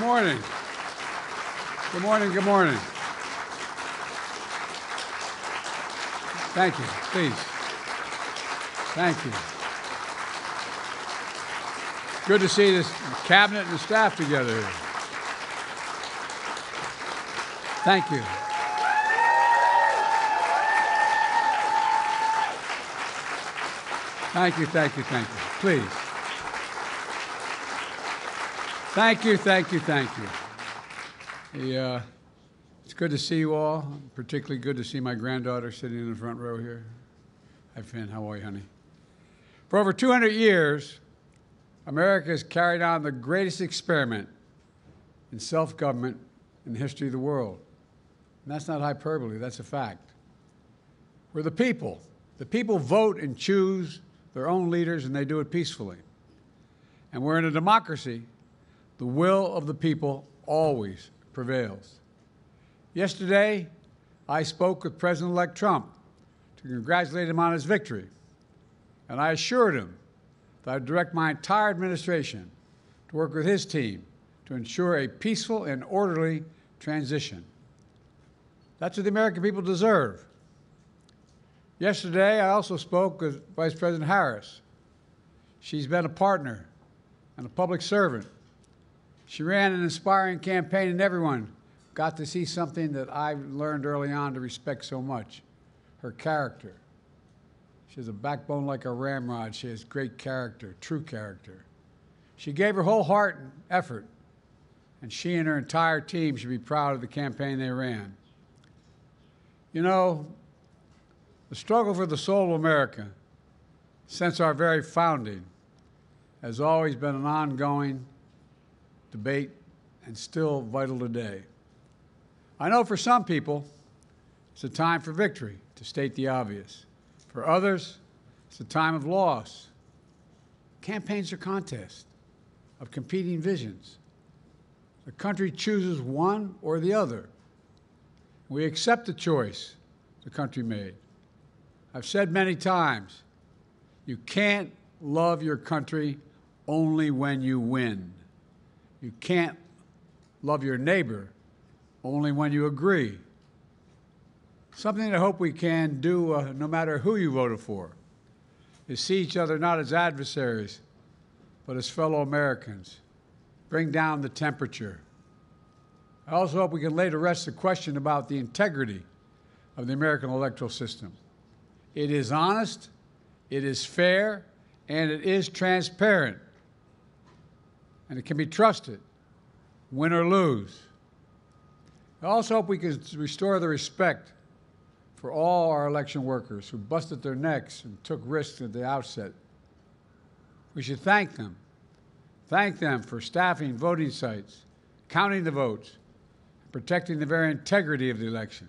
Good morning. Good morning, good morning. Thank you, please. Thank you. Good to see this cabinet and the staff together here. Thank you. Thank you, thank you, thank you. Please. Thank you, thank you, thank you. It's good to see you all. Particularly good to see my granddaughter sitting in the front row here. Hi, Finn. How are you, honey? For over 200 years, America has carried on the greatest experiment in self-government in the history of the world. And that's not hyperbole, that's a fact. We're the people. The people vote and choose their own leaders, and they do it peacefully. And we're in a democracy. The will of the people always prevails. Yesterday, I spoke with President-elect Trump to congratulate him on his victory. And I assured him that I'd direct my entire administration to work with his team to ensure a peaceful and orderly transition. That's what the American people deserve. Yesterday, I also spoke with Vice President Harris. She's been a partner and a public servant. She ran an inspiring campaign, and everyone got to see something that I learned early on to respect so much, her character. She has a backbone like a ramrod. She has great character, true character. She gave her whole heart and effort, and she and her entire team should be proud of the campaign they ran. You know, the struggle for the soul of America, since our very founding, has always been an ongoing debate and still vital today. I know for some people, it's a time for victory, to state the obvious. For others, it's a time of loss. Campaigns are contests of competing visions. The country chooses one or the other. We accept the choice the country made. I've said many times, you can't love your country only when you win. You can't love your neighbor only when you agree. Something I hope we can do, no matter who you voted for, is see each other not as adversaries, but as fellow Americans. Bring down the temperature. I also hope we can lay to rest the question about the integrity of the American electoral system. It is honest, it is fair, and it is transparent. And it can be trusted, win or lose. I also hope we can restore the respect for all our election workers who busted their necks and took risks at the outset. We should thank them. Thank them for staffing voting sites, counting the votes, and protecting the very integrity of the election.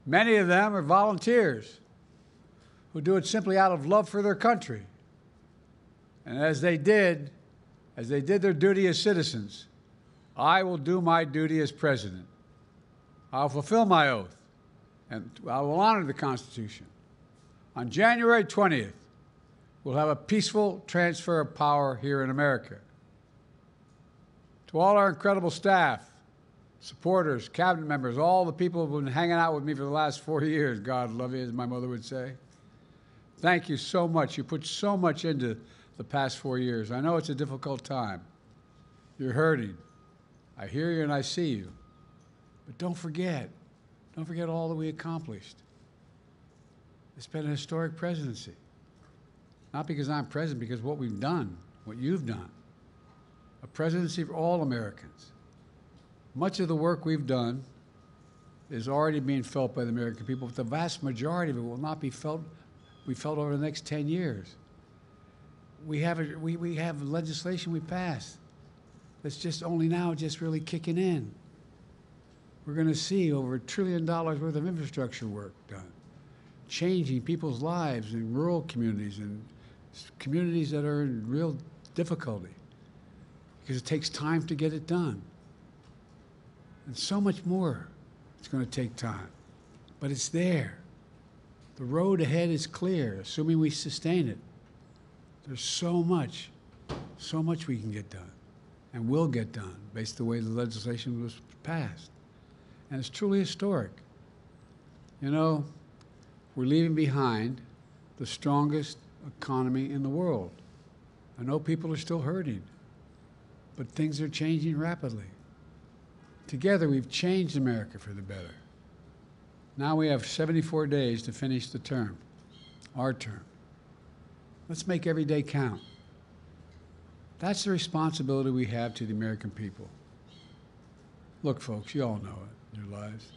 Many of them are volunteers who do it simply out of love for their country. And as they did their duty as citizens, I will do my duty as president. I'll fulfill my oath, and I will honor the Constitution. On January 20th, we'll have a peaceful transfer of power here in America. To all our incredible staff, supporters, cabinet members, all the people who've been hanging out with me for the last 4 years, God love you, as my mother would say, thank you so much. You put so much into the past 4 years. I know it's a difficult time. You're hurting. I hear you and I see you. But don't forget all that we accomplished. It's been a historic presidency. Not because I'm president, because what we've done, what you've done. A presidency for all Americans. Much of the work we've done is already being felt by the American people, but the vast majority of it will not be felt over the next 10 years. We have legislation we passed that's just only now just really kicking in. We're going to see over $1 trillion worth of infrastructure work done, changing people's lives in rural communities and communities that are in real difficulty because it takes time to get it done. And so much more it's going to take time, but it's there. The road ahead is clear, assuming we sustain it. There's so much we can get done. and will get done based on the way the legislation was passed. And it's truly historic. You know, we're leaving behind the strongest economy in the world. I know people are still hurting, but things are changing rapidly. Together, we've changed America for the better. Now we have 74 days to finish the term, our term. Let's make every day count. That's the responsibility we have to the American people. Look, folks, you all know it in your lives.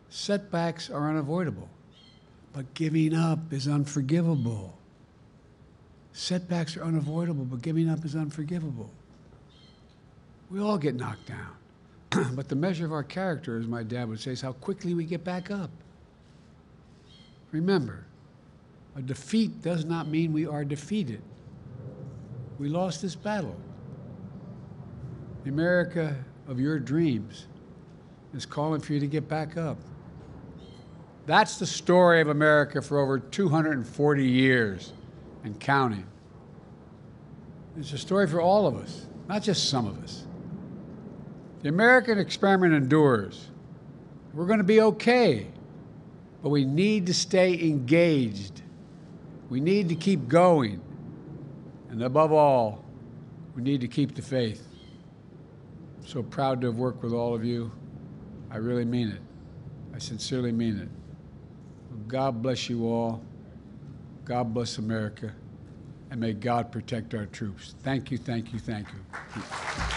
Setbacks are unavoidable, but giving up is unforgivable. Setbacks are unavoidable, but giving up is unforgivable. We all get knocked down, but the measure of our character, as my dad would say, is how quickly we get back up. Remember, a defeat does not mean we are defeated. We lost this battle. The America of your dreams is calling for you to get back up. That's the story of America for over 240 years and counting. It's a story for all of us, not just some of us. The American experiment endures. We're going to be okay, but we need to stay engaged. We need to keep going. And above all, we need to keep the faith. I'm so proud to have worked with all of you. I really mean it. I sincerely mean it. God bless you all. God bless America. And may God protect our troops. Thank you, thank you, thank you.